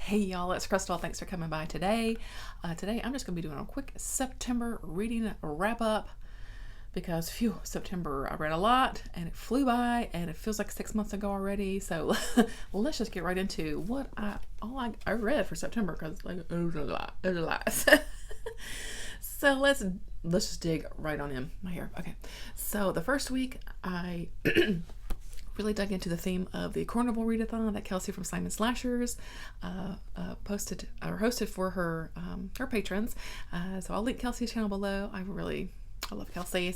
Hey y'all, it's Crystal. Thanks for coming by today. Today I'm just going to be doing a quick September reading wrap up because September I read a lot and it flew by and it feels like 6 months ago already. So let's just get right into what I read for September because it was a lot. So let's just dig right on in. My hair. Okay. So the first week I really dug into the theme of the Carnival Readathon that Kelsey from Simon Slashers posted or hosted for her patrons. So I'll link Kelsey's channel below. I love Kelsey.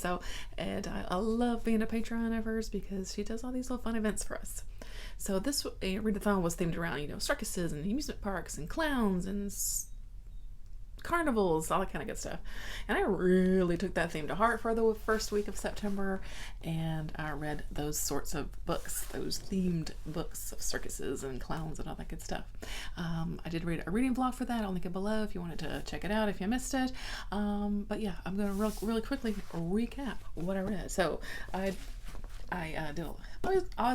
And I love being a patron of hers because she does all these little fun events for us. So this readathon was themed around circuses and amusement parks and clowns and carnivals, all that kind of good stuff. And I really took that theme to heart for the first week of September, and I read those sorts of books, those themed books of circuses and clowns and all that good stuff. I did read a reading vlog for that. I'll link it below if you wanted to check it out if you missed it. But yeah, I'm going to really quickly recap what I read. So I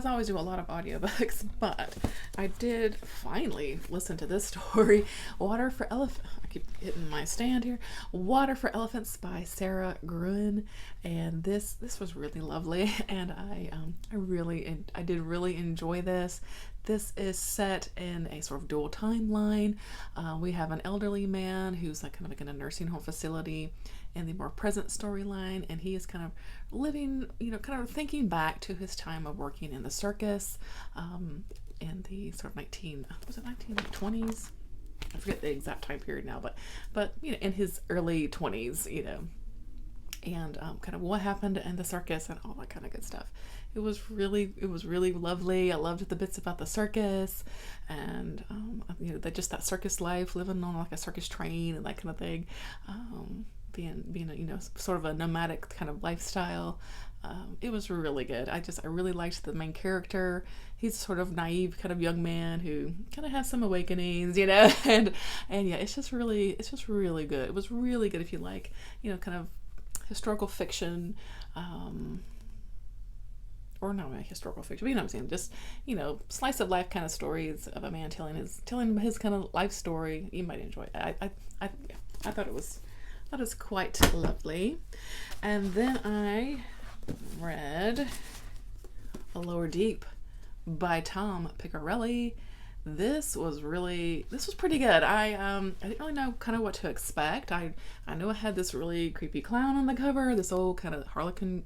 always do a lot of audiobooks, but I did finally listen to this story, Water for Elephants. I keep hitting my stand here. Water for Elephants by Sara Gruen, and this was really lovely, and I did really enjoy this. This is set in a sort of dual timeline. We have an elderly man who's kind of in a nursing home facility in the more present storyline, and he is kind of living, kind of thinking back to his time of working in the circus in the sort of 1920s? I forget the exact time period now, but in his early 20s, and kind of what happened in the circus and all that kind of good stuff. It was really lovely. I loved the bits about the circus and just that circus life, living on like a circus train and that kind of thing. Being sort of a nomadic kind of lifestyle. It was really good. I really liked the main character. He's sort of naive kind of young man who kind of has some awakenings, and yeah, it's just really good. It was really good if you like, kind of historical fiction, or not really historical fiction, but you know what I'm saying, just, slice of life kind of stories of a man telling his kind of life story. You might enjoy it. I thought it was quite lovely. And then I read A Lower Deep by Tom Piccirilli. This was pretty good. I didn't really know kind of what to expect. I knew I had this really creepy clown on the cover, this old kind of Harlequin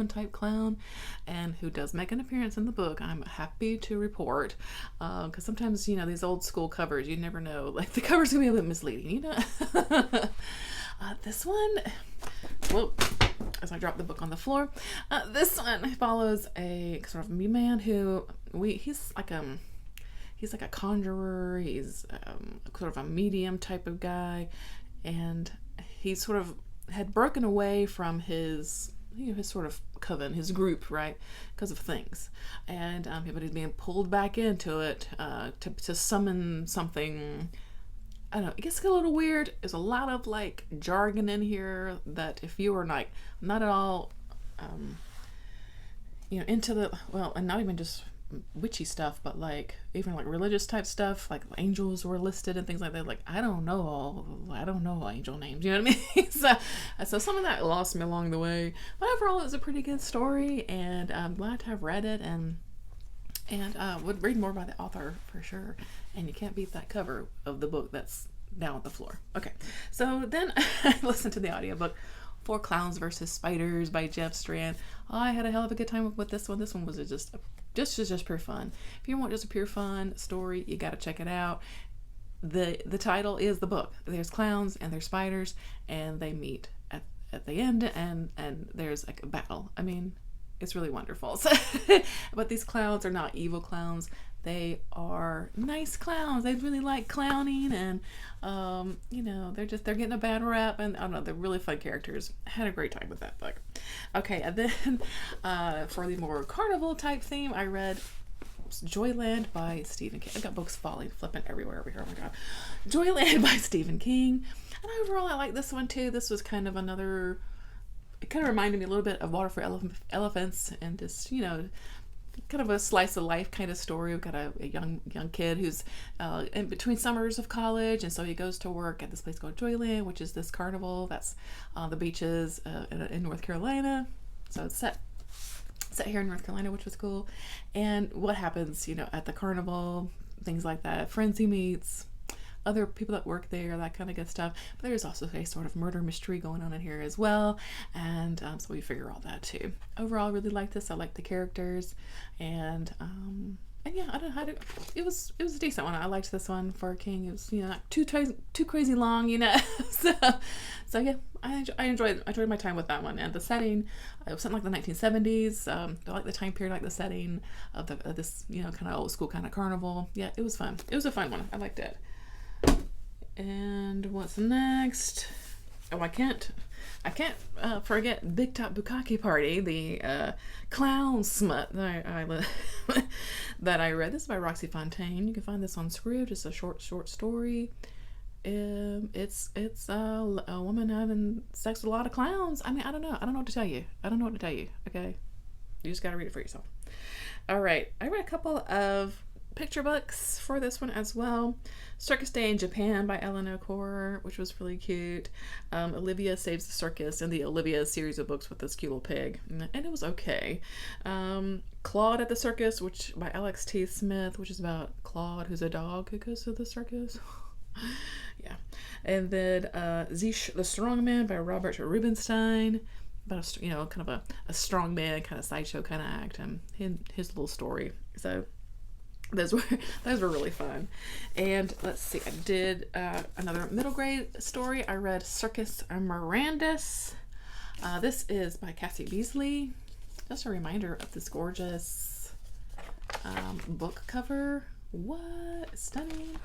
type clown, and who does make an appearance in the book. I'm happy to report, because sometimes these old school covers, you never know, like the covers can be a bit misleading, This one, as I drop the book on the floor, this one follows a sort of man who he's like a conjurer. He's sort of a medium type of guy, and he sort of had broken away from his sort of coven, his group, right, because of things, and but he's being pulled back into it to summon something. I don't know, it gets a little weird. There's a lot of like jargon in here that if you were like not at all into the, well, and not even just witchy stuff, but like even like religious type stuff, like angels were listed and things like that. Like I don't know angel names, you know what I mean? so some of that lost me along the way, but overall it was a pretty good story, and I'm glad to have read it, and would read more by the author for sure. And you can't beat that cover of the book that's down on the floor. Okay, so then I listened to the audiobook For Clowns vs. Spiders by Jeff Strand. I had a hell of a good time with this one. This one was just pure fun. If you want just a pure fun story, you got to check it out. The title is the book. There's clowns and there's spiders, and they meet at the end, and there's like a battle. I mean, it's really wonderful. So, but these clowns are not evil clowns. They are nice clowns. They really like clowning, and they're getting a bad rap, and I don't know, they're really fun characters. I had a great time with that book. Okay, and then for the more carnival type theme, I read Joyland by Stephen King. I've got books flipping everywhere over here. Oh my god. Joyland by Stephen King. And overall I like this one too. This was kind of another, it kind of reminded me a little bit of Water for Elephants, and just, kind of a slice of life kind of story. We've got a young kid who's in between summers of college, and so he goes to work at this place called Joyland, which is this carnival that's on the beaches in North Carolina. So it's set here in North Carolina, which was cool. And what happens, at the carnival, things like that, friends he meets, other people that work there, that kind of good stuff. But there's also a sort of murder mystery going on in here as well, and so we figure all that too. Overall, I really like this. I like the characters, and yeah, I don't know how to. It was a decent one. I liked this one for King. It was not too crazy long, so yeah, I enjoyed my time with that one. And the setting, it was something like the 1970s. I like the time period, like the setting of this kind of old school kind of carnival. Yeah, it was fun. It was a fun one. I liked it. And what's next? Oh, I can't forget Big Top Bukkake Party, the clown smut that I read. This is by Roxxy Fontaine. You can find this on Scribd. It's a short story. It's a woman having sex with a lot of clowns. I mean, I don't know what to tell you. Okay, you just gotta read it for yourself. All right, I read a couple of picture books for this one as well. Circus Day in Japan by Ellen O'Core, which was really cute. Olivia Saves the Circus, and the Olivia series of books with this cute little pig, and it was okay. Claude at the Circus, which by Alex T. Smith, which is about Claude, who's a dog who goes to the circus. Yeah. And then Ziche the Strongman by Robert Rubenstein, about kind of a strongman kind of sideshow kind of act, and his little story. So those were really fun. And let's see, I did another middle grade story. I read Circus Mirandus. This is by Cassie Beasley. Just a reminder of this gorgeous book cover. What? Stunning.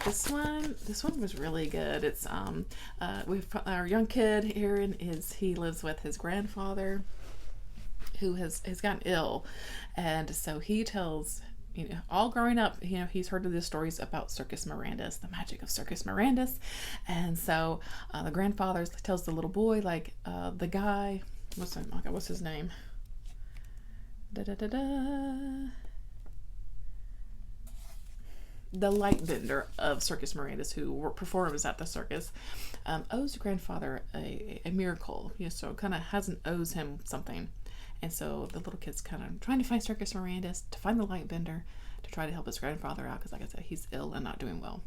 This one was really good. It's we've our young kid Aaron he lives with his grandfather who has gotten ill, and so he tells all growing up, he's heard of the stories about Circus Mirandus, the magic of Circus Mirandus. And so the grandfather tells the little boy, like, the guy, what's his name? The light bender of Circus Mirandus, who performs at the circus, owes the grandfather a miracle, so kind of owes him something. And so the little kid's kind of trying to find Circus Mirandus, to find the light bender, to try to help his grandfather out, because like I said, he's ill and not doing well.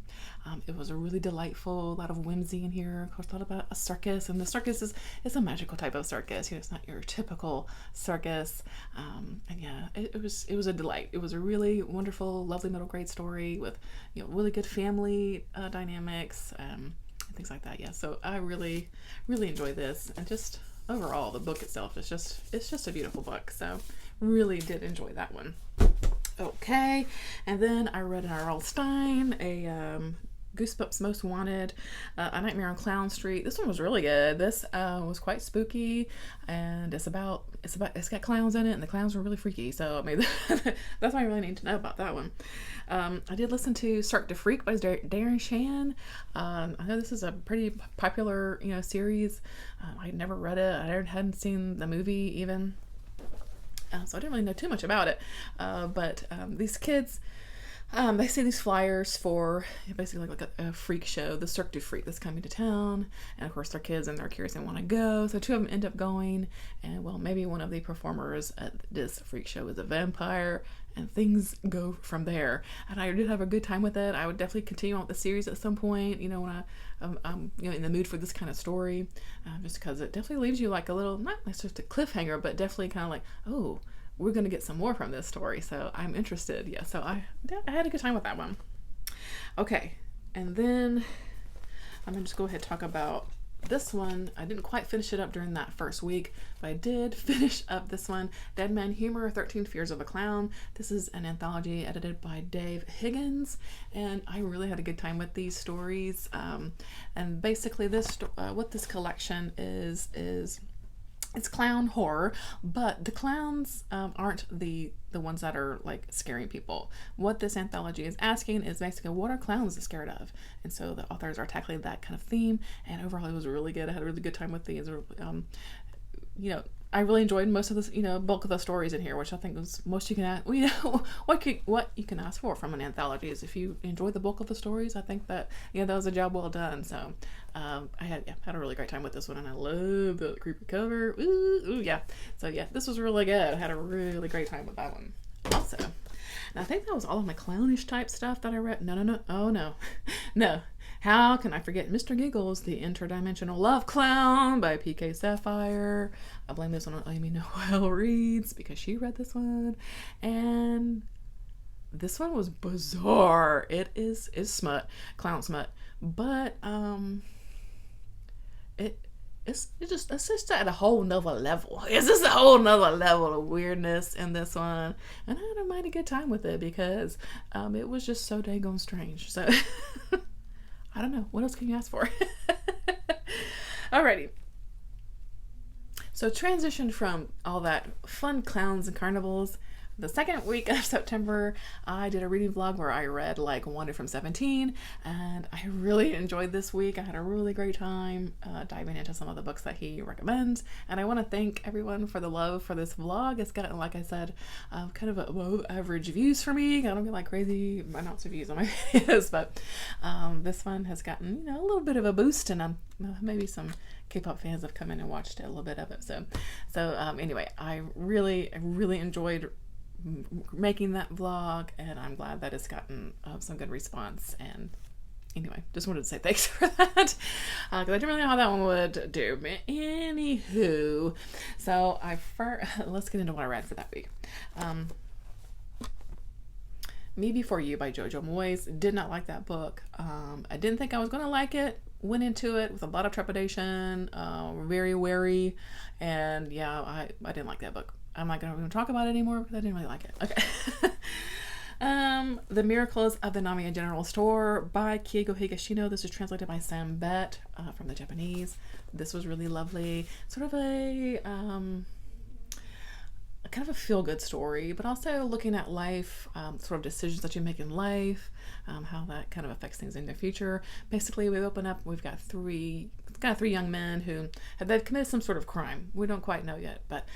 It was a really delightful, a lot of whimsy in here. Of course, a lot about a circus, and the circus is a magical type of circus. It's not your typical circus. And yeah, it was a delight. It was a really wonderful, lovely middle grade story with really good family dynamics and things like that. Yeah, so I really enjoyed this, and just overall the book itself is just a beautiful book. So really did enjoy that one. Okay, and then I read in R.L. Stine a Goosebumps Most Wanted, A Nightmare on Clown Street. This one was really good. This was quite spooky, and it's got clowns in it, and the clowns were really freaky. So I mean, that's all I really need to know about that one. I did listen to Cirque du Freak by Darren Shan. I know this is a pretty popular series. I never read it. I hadn't seen the movie even. So I didn't really know too much about it, but these kids, they see these flyers for basically like a freak show, the Cirque du Freak, that's coming to town, and of course they're kids and they're curious and want to go, so two of them end up going, and well, maybe one of the performers at this freak show is a vampire, and things go from there. And I did have a good time with it. I would definitely continue on with the series at some point, when I'm in the mood for this kind of story, just because it definitely leaves you like a little, not necessarily a cliffhanger, but definitely kind of like, oh, we're going to get some more from this story. So I'm interested. Yeah, so I had a good time with that one. Okay, and then I'm going to just go ahead and talk about this one. I didn't quite finish it up during that first week, but I did finish up this one, Deadman Humour, 13 Fears of a Clown. This is an anthology edited by Dave Higgins, and I really had a good time with these stories. And basically what this collection is it's clown horror, but the clowns aren't the ones that are like scaring people. What this anthology is asking is basically, what are clowns scared of? And so the authors are tackling that kind of theme, and overall it was really good. I had a really good time with these. I really enjoyed most of this, bulk of the stories in here, which I think was most you can ask. What you can ask for from an anthology is if you enjoy the bulk of the stories. I think that that was a job well done. So I had a really great time with this one, and I love the creepy cover. Ooh, yeah. So yeah, this was really good. I had a really great time with that one. Also, and I think that was all of my clownish type stuff that I read. No. Oh no, no. How can I forget Mr. Giggles, the Interdimensional Love Clown by P.K. Sapphire. I blame this one on Amy Noel Reads because she read this one. And this one was bizarre. It is smut, clown smut. But it's just at a whole nother level. It's just a whole nother level of weirdness in this one. And I had a mighty good time with it because it was just so daggone strange. So I don't know. What else can you ask for? Alrighty. So transitioned from all that fun clowns and carnivals. The second week of September, I did a reading vlog where I read like Wanted from 17, and I really enjoyed this week. I had a really great time diving into some of the books that he recommends, and I want to thank everyone for the love for this vlog. It's gotten, like I said, kind of above average views for me. I don't get like crazy amounts of views on my videos, but this one has gotten a little bit of a boost, and maybe some K-pop fans have come in and watched a little bit of it. So anyway, I really enjoyed making that vlog, and I'm glad that it's gotten some good response. And anyway, just wanted to say thanks for that because I didn't really know how that one would do. But anywho, so let's get into what I read for that week. Me Before You by Jojo Moyes. Did not like that book. I didn't think I was going to like it. Went into it with a lot of trepidation, very wary, and yeah, I didn't like that book. I'm not going to even talk about it anymore because I didn't really like it. Okay. The Miracles of the Namiya General Store by Kiego Higashira. This is translated by Sam Bet from the Japanese. This was really lovely. Sort of a kind of a feel-good story, but also looking at life, sort of decisions that you make in life, how that kind of affects things in the future. Basically, we open up, we've got three young men who they've committed some sort of crime. We don't quite know yet, but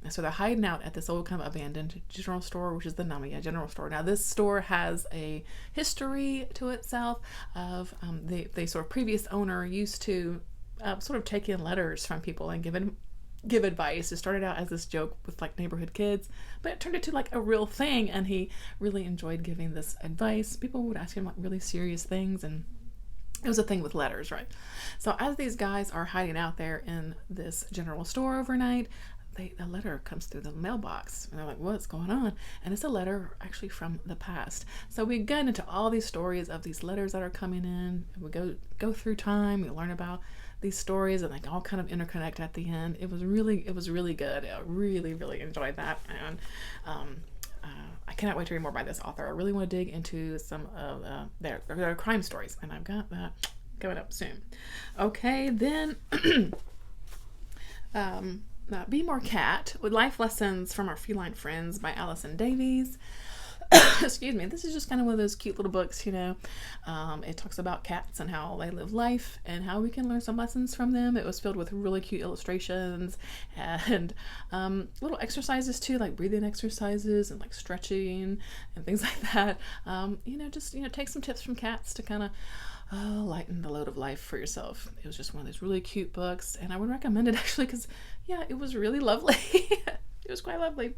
so they're hiding out at this old kind of abandoned general store, which is the Namiya General Store. Now, this store has a history to itself of the sort of previous owner used to sort of take in letters from people and give advice. It started out as this joke with like neighborhood kids, but it turned into like a real thing, and he really enjoyed giving this advice. People would ask him like really serious things, and it was a thing with letters, right? So as these guys are hiding out there in this general store overnight, a letter comes through the mailbox, and they're like, what's going on? And it's a letter actually from the past. So we get into all these stories of these letters that are coming in, and we go through time, we learn about these stories, and they all kind of interconnect at the end. It was really good. I really enjoyed that, and I cannot wait to read more by this author. I really want to dig into some of their crime stories, and I've got that coming up soon. Okay, then Be More Cat with Life Lessons from Our Feline Friends by Alison Davies. Excuse me. This is just kind of one of those cute little books, It talks about cats and how they live life and how we can learn some lessons from them. It was filled with really cute illustrations and little exercises too, like breathing exercises and like stretching and things like that. Just take some tips from cats to kind of lighten the load of life for yourself. It was just one of those really cute books, and I would recommend it actually because, yeah, it was really lovely. It was quite lovely.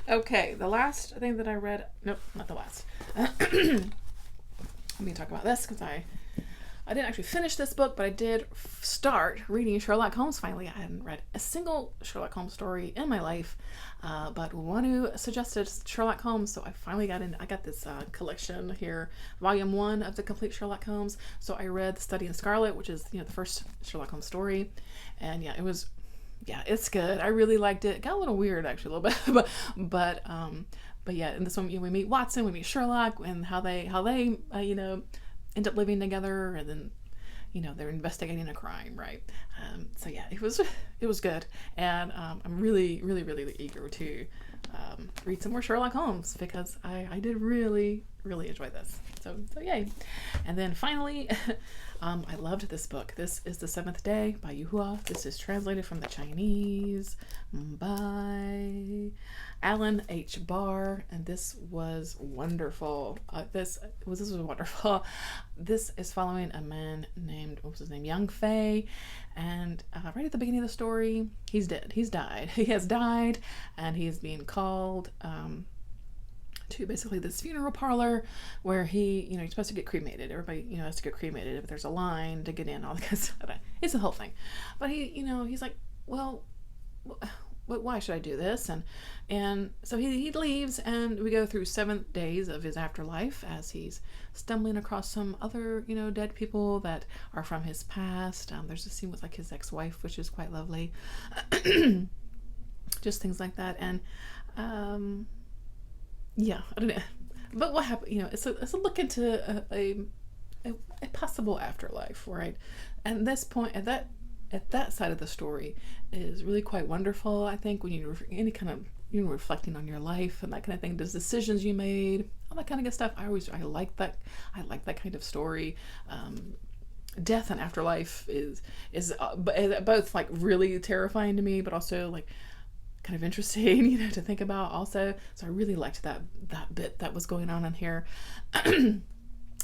Okay, the last thing that I read, nope, not the last. Let me talk about this because I didn't actually finish this book, but I did start reading Sherlock Holmes finally. I hadn't read a single Sherlock Holmes story in my life, but Wanu suggested Sherlock Holmes, so I finally I got this collection here, volume 1 of the complete Sherlock Holmes. So I read The Study in Scarlet, which is, the first Sherlock Holmes story, and yeah, it's good. I really liked it. It got a little weird actually, a little bit, but yeah, in this one we meet Watson, we meet Sherlock, and how they end up living together, and then they're investigating a crime, right? So yeah, it was good, and I'm really eager to read some more Sherlock Holmes because I did really really enjoyed this. So yay. And then finally, I loved this book. This is The Seventh Day by Yuhua. This is translated from the Chinese by Alan H. Barr, and this was wonderful. This was wonderful. This is following a man named, what was his name, Yang Fei, and right at the beginning of the story, he's dead. He's died. He has died, and he is being called to basically this funeral parlor where he, he's supposed to get cremated. Everybody, has to get cremated. If there's a line to get in, all that kind of stuff. It's a whole thing. But he, he's like, well, why should I do this? And so he leaves, and we go through 7 days of his afterlife as he's stumbling across some other, dead people that are from his past. There's a scene with like his ex-wife, which is quite lovely. Just things like that. And, yeah, I don't know. But what happened, it's a look into a possible afterlife, right? And this point, at that side of the story is really quite wonderful. I think when you any kind of reflecting on your life and that kind of thing, the decisions you made, all that kind of good stuff. I like that. I like that kind of story. Death and afterlife is both like really terrifying to me, but also like kind of interesting, to think about also. So I really liked that bit that was going on in here.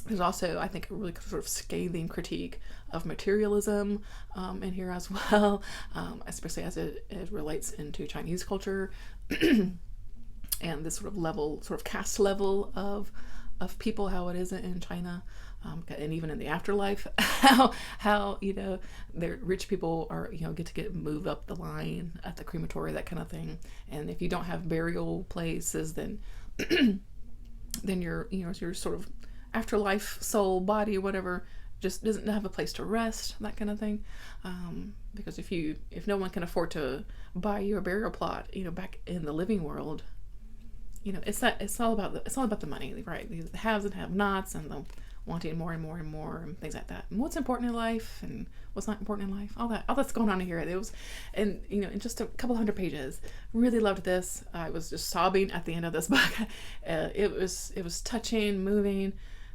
There's also, I think, a really sort of scathing critique of materialism in here as well, especially as it relates into Chinese culture and this sort of caste level of people, how it is in China, and even in the afterlife, how their rich people are, get moved up the line at the crematory, that kind of thing. And if you don't have burial places, then then your sort of afterlife soul, body, or whatever, just doesn't have a place to rest, that kind of thing. Because if no one can afford to buy you a burial plot, back in the living world, it's all about the money, right? The haves and have-nots, and the wanting more and more and more, and things like that. And what's important in life and what's not important in life, all that's going on here. It was, and in just a couple hundred pages. Really loved this. I was just sobbing at the end of this book. It was touching, moving.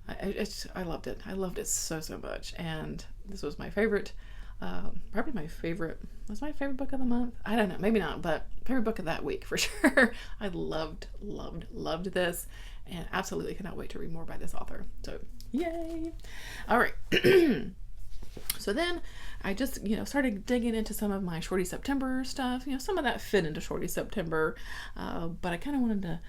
I loved it. I loved it so much. And this was my favorite. Probably my favorite. Was my favorite book of the month? I don't know. Maybe not, but favorite book of that week for sure. I loved this, and absolutely cannot wait to read more by this author. So yay! All right. So then I just, started digging into some of my Shorty September stuff. Some of that fit into Shorty September, but I kind of wanted to,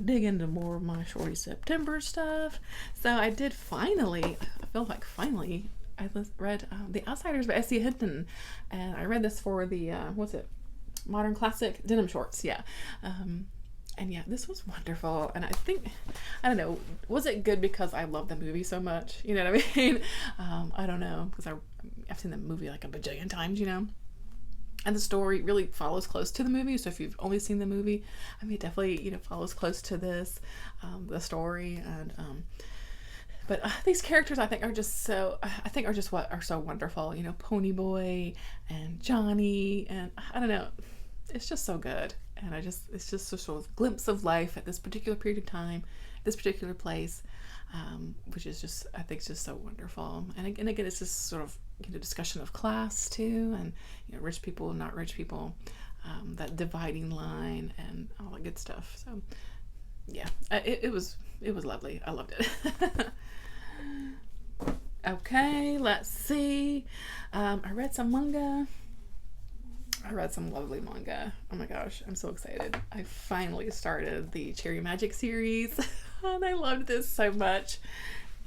dig into more of my Shorty September stuff. So I did finally, I feel like finally, I read The Outsiders by S.C. Hinton, and I read this for the, Modern Classic Denim Shorts, yeah. And yeah, this was wonderful. And I don't know, was it good because I love the movie so much? You know what I mean? I don't know, because I've seen the movie like a bajillion times, And the story really follows close to the movie. So if you've only seen the movie, it definitely, follows close to this, the story. And, but these characters I think are just what are so wonderful. Pony Boy and Johnny, and I don't know, it's just so good. And it's just a sort of glimpse of life at this particular period of time, this particular place, which is just, I think, just so wonderful. And again, it's just sort of discussion of class too, and rich people and not rich people, that dividing line and all that good stuff. So yeah, it was lovely. I loved it. Okay, let's see. I read some manga. I read some lovely manga. Oh my gosh, I'm so excited. I finally started the Cherry Magic series, and I loved this so much.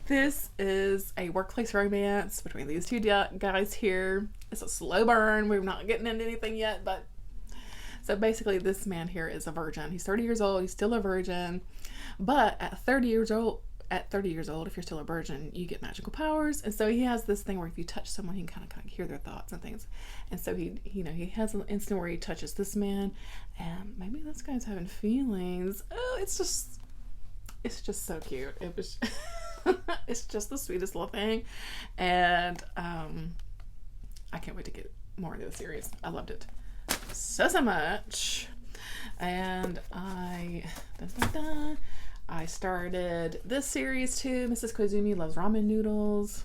This is a workplace romance between these two guys here. It's a slow burn. We're not getting into anything yet, but so basically this man here is a virgin. He's 30 years old. He's still a virgin, but at 30 years old, if you're still a virgin, you get magical powers. And so he has this thing where if you touch someone, he can kind of hear their thoughts and things. And so he has an instant where he touches this man, and maybe this guy's having feelings. Oh, it's just so cute. It was, it's just the sweetest little thing. And I can't wait to get more into the series. I loved it so much. And I started this series too. Mrs. Koizumi Loves Ramen Noodles.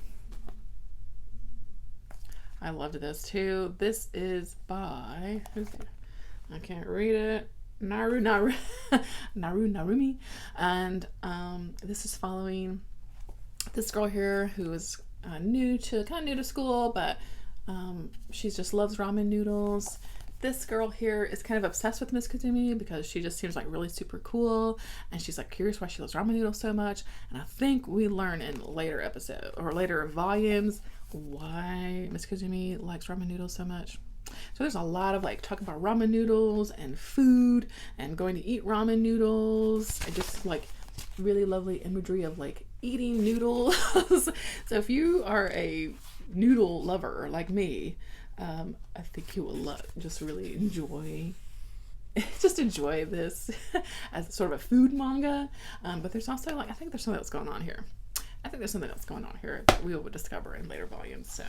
I loved this too. This is by, I can't read it. Narumi. And this is following this girl here who is kind of new to school, but she just loves ramen noodles. This girl here is kind of obsessed with Miss Kazumi because she just seems like really super cool, and she's like curious why she loves ramen noodles so much. And I think we learn in later episode or later volumes why Miss Kazumi likes ramen noodles so much. So there's a lot of like talking about ramen noodles and food and going to eat ramen noodles and just like really lovely imagery of like eating noodles. So if you are a noodle lover like me, I think you will just really enjoy this as sort of a food manga. But there's also like, I think there's something that's going on here. That we will discover in later volumes. So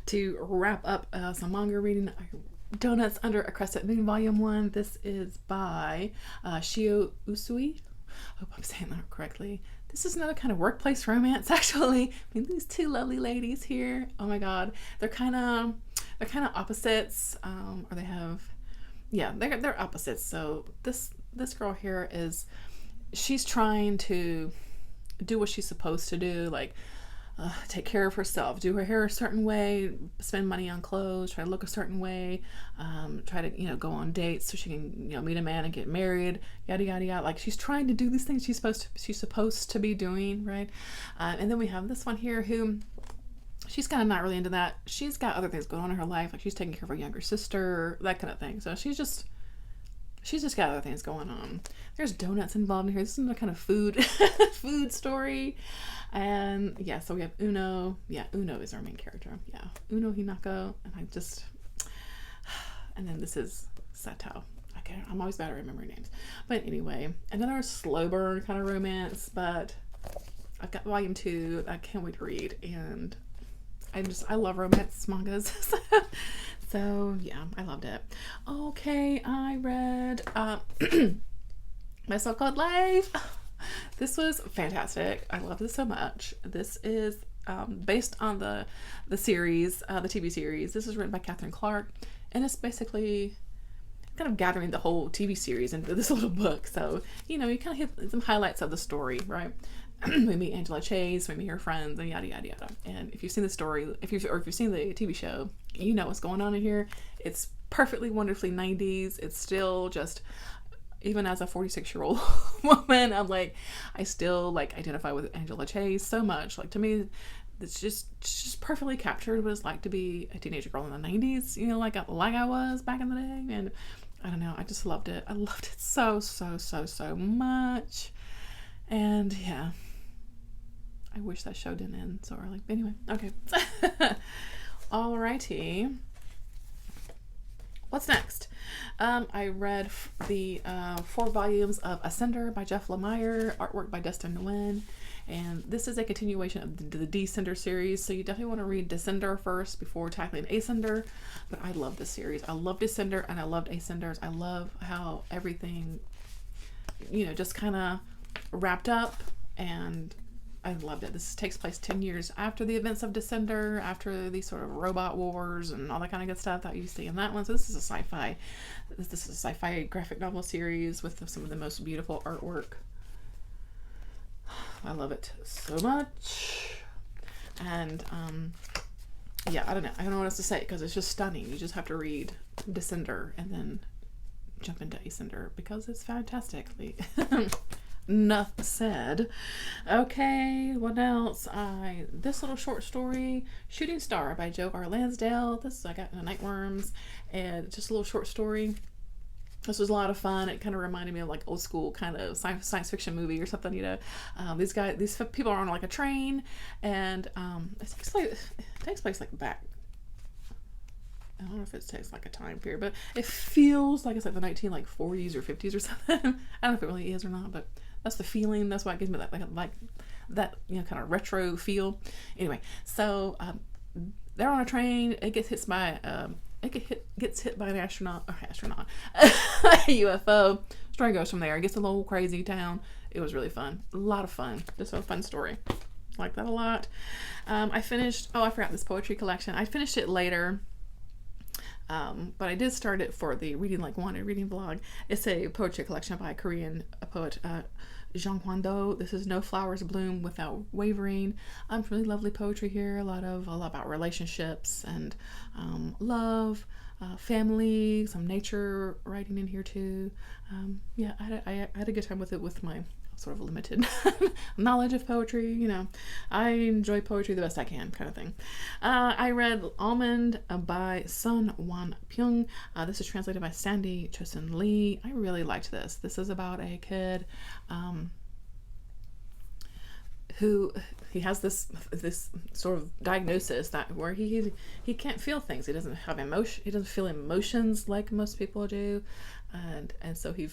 to wrap up some manga reading, Donuts Under a Crescent Moon Volume 1. This is by Shio Usui. Hope I'm saying that correctly. This is another kind of workplace romance, actually. I mean, these two lovely ladies here. Oh my god, they're kind of opposites. Or they have, yeah, they're opposites. So this girl here she's trying to do what she's supposed to do, like take care of herself, do her hair a certain way, spend money on clothes, try to look a certain way, try to go on dates so she can meet a man and get married, yada yada yada. Like she's trying to do these things she's supposed to be doing, right? And then we have this one here who she's kind of not really into that. She's got other things going on in her life, like she's taking care of her younger sister, that kind of thing. So she's just got other things going on. There's donuts involved in here. This is another kind of food story. And yeah, so we have Uno. Yeah, Uno is our main character. Yeah, Uno Hinako. And then this is Sato. Okay, I'm always bad at remembering names. But anyway, another slow burn kind of romance, but I've got volume 2. I can't wait to read. And I love romance mangas. So yeah, I loved it. Okay, I read My So-Called Life. This was fantastic. I love this so much. This is based on the series, the TV series. This is written by Catherine Clark, and it's basically kind of gathering the whole TV series into this little book. So you kind of hit some highlights of the story, right? We meet Angela Chase, we meet her friends, and yada yada yada. And if you've seen the story, if you've seen the TV show, you know what's going on in here. It's perfectly wonderfully 90s. It's still just, even as a 46-year-old woman, I still identify with Angela Chase so much. Like, to me, it's just perfectly captured what it's like to be a teenage girl in the 90s, like I was back in the day. And I don't know, I just loved it. I loved it so much. And yeah, I wish that show didn't end so early. But anyway, okay. Alrighty. What's next? I read the 4 volumes of Ascender by Jeff Lemire, artwork by Dustin Nguyen, and this is a continuation of the Descender series, so you definitely want to read Descender first before tackling Ascender. But I love this series. I love Descender and I loved Ascenders. I love how everything, just kind of wrapped up, and I loved it. This takes place 10 years after the events of Descender, after these sort of robot wars and all that kind of good stuff that you see in that one. So this is a sci-fi graphic novel series with some of the most beautiful artwork. I love it so much. And yeah, I don't know what else to say because it's just stunning. You just have to read Descender and then jump into Ascender because it's fantastically enough said. Okay, what else? This little short story, Shooting Star by Joe R. Lansdale. This I got in the Nightworms, and just a little short story. This was a lot of fun. It kind of reminded me of old school kind of science fiction movie or something, These people are on a train, and it takes place back. I don't know if it takes a time period, but it feels like it's the 1940s or 50s or something. I don't know if it really is or not, but that's the feeling. That's why it gives me that kind of retro feel. Anyway, so they're on a train. It gets hit by gets hit by an astronaut, a UFO. Story goes from there. It gets a little crazy town. It was really fun. A lot of fun. Just a fun story. Like that a lot. I forgot this poetry collection. I finished it later. But I did start it for the Reading Like Wanted reading vlog. It's a poetry collection by a Korean poet, Jeong Hwan-do. This is No Flowers Bloom Without Wavering. Really lovely poetry here. A lot about relationships and love, family, some nature writing in here too. I had a good time with it with my sort of limited knowledge of poetry. You know, I enjoy poetry the best I can, kind of thing. I read Almond by Sun Won Pyung. This is translated by Sandy Chosun Lee. I really liked this. This is about a kid who he has this sort of diagnosis where he can't feel things. He doesn't have emotion. He doesn't feel emotions like most people do, and so he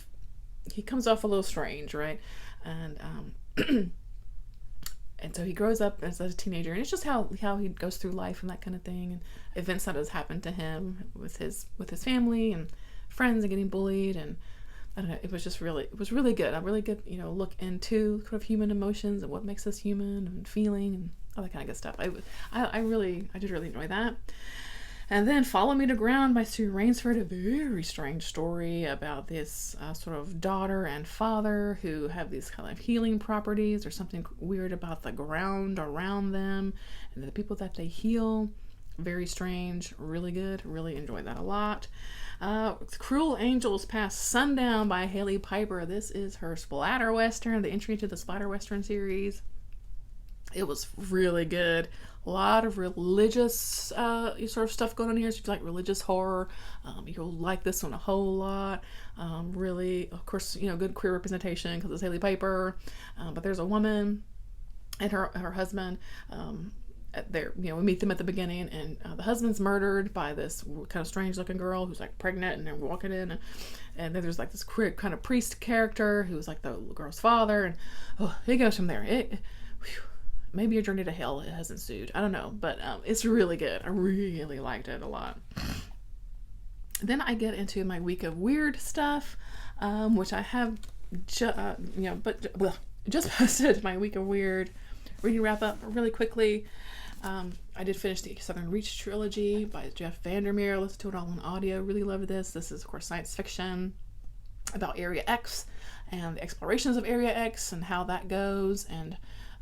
comes off a little strange, right? And and so he grows up as a teenager, and it's just how he goes through life and that kind of thing, and events that has happened to him with his family and friends and getting bullied, and I don't know, it was really good. A really good, look into kind of human emotions and what makes us human and feeling and all that kind of good stuff. I did really enjoy that. And then Follow Me to Ground by Sue Rainsford, a very strange story about this sort of daughter and father who have these kind of healing properties. There's something weird about the ground around them and the people that they heal. Very strange, really good, really enjoyed that a lot. Cruel Angels Past Sundown by Haley Piper. This is her splatter western, the entry into the splatter western series. It was really good. A lot of religious sort of stuff going on here. So if you like religious horror, you'll like this one a whole lot. Really, of course, good queer representation because it's Haley Piper. But there's a woman and her husband. We meet them at the beginning, and the husband's murdered by this kind of strange looking girl who's like pregnant, and they're walking in, and then there's like this queer kind of priest character who's like the girl's father, and it goes from there. Maybe a journey to hell has ensued. I don't know, but it's really good. I really liked it a lot. Then I get into my week of weird stuff, which I have just posted my week of weird reading wrap up really quickly. I did finish the Southern Reach trilogy by Jeff Vandermeer. Listened to it all on audio. Really loved this. This is, of course, science fiction about Area X and the explorations of Area X and how that goes. And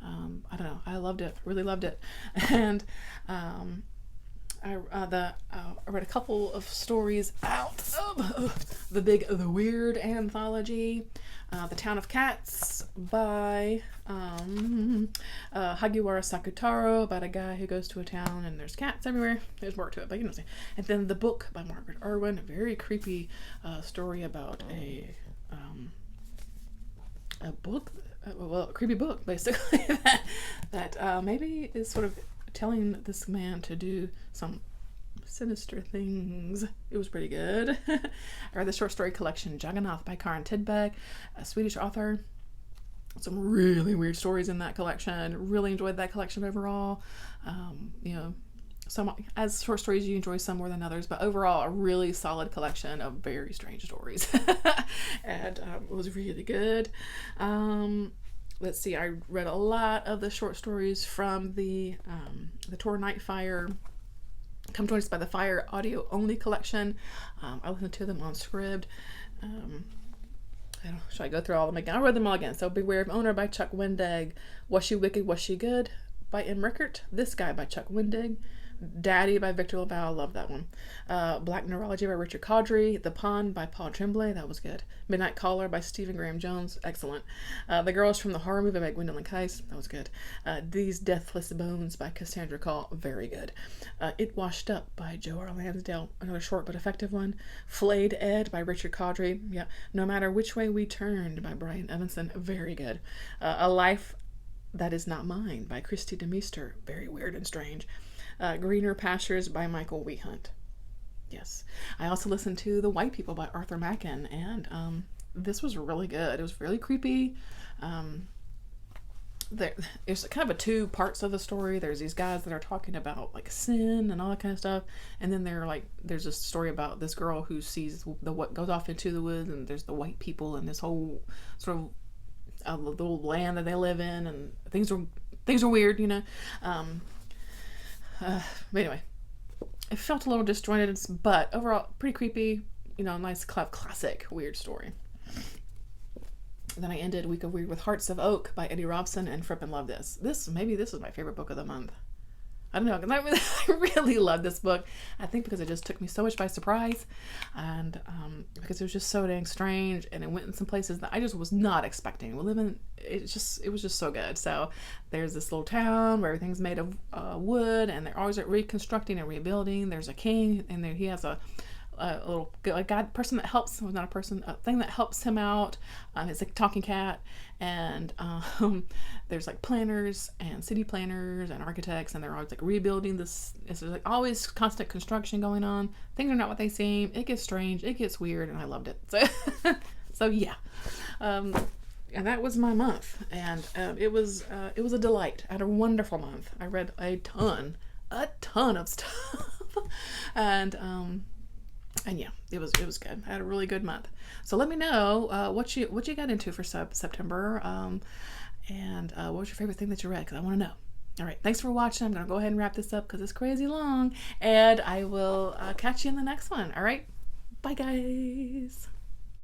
I don't know. I loved it. Really loved it. And I read a couple of stories out of the Weird anthology. The Town of Cats by Hagiwara Sakutaro, about a guy who goes to a town and there's cats everywhere. There's more to it, but you know what I'm saying. And then The Book by Margaret Irwin, a very creepy story about a book, a creepy book basically that maybe is sort of telling this man to do some sinister things. It was pretty good. I read the short story collection Jagannath by Karin Tidbeck, a Swedish author. Some really weird stories in that collection. Really enjoyed that collection overall. Some as short stories you enjoy some more than others, but overall a really solid collection of very strange stories. And it was really good. Let's see, I read a lot of the short stories from the Tor Nightfire Come Join Us by the Fire audio only collection. I listened to them on Scribd. Should I go through all of them again? I read them all again. So Beware of Owner by Chuck Wendig, Was She Wicked, Was She Good by M. Rickert, This Guy by Chuck Wendig, Daddy by Victor LaValle, love that one. Black Neurology by Richard Caudry, The Pond by Paul Tremblay, that was good. Midnight Caller by Stephen Graham Jones, excellent. The Girls from the Horror Movie by Gwendolyn Case, that was good. These Deathless Bones by Cassandra Call, very good. It Washed Up by Joe R. Lansdale, another short but effective one. Flayed Ed by Richard Caudry, yeah. No Matter Which Way We Turned by Brian Evanson, very good. A Life That Is Not Mine by Christy DeMeester, very weird and strange. Greener Pastures by Michael Wehunt. Yes. I also listened to The White People by Arthur Machen, and this was really good. It was really creepy. there's kind of a two parts of the story. There's these guys that are talking about like sin and all that kind of stuff, and then there's a story about this girl who sees what goes off into the woods, and there's the white people and this whole sort of little land that they live in, and things are weird, you know. But anyway, it felt a little disjointed, but overall pretty creepy. You know, nice classic weird story. Then I ended Week of Weird with Hearts of Oak by Eddie Robson, and frippin' love this. Maybe this is my favorite book of the month. I don't know, because I really love this book. I think because it just took me so much by surprise, and because it was just so dang strange, and it went in some places that I just was not expecting. It was just so good. So there's this little town where everything's made of wood, and they're always reconstructing and rebuilding. There's a king, and he has a little person that helps, well, not a person, a thing that helps him out. It's like a talking cat, and there's like planners and city planners and architects, and they're always like rebuilding this. It's like always constant construction going on. Things are not what they seem. It gets strange. It gets weird, and I loved it. So yeah. And that was my month, and it was a delight. I had a wonderful month. I read a ton of stuff, and yeah, it was good. I had a really good month. So let me know what you got into for September, and what was your favorite thing that you read? Because I want to know. All right, thanks for watching. I'm gonna go ahead and wrap this up because it's crazy long, and I will catch you in the next one. All right, bye guys.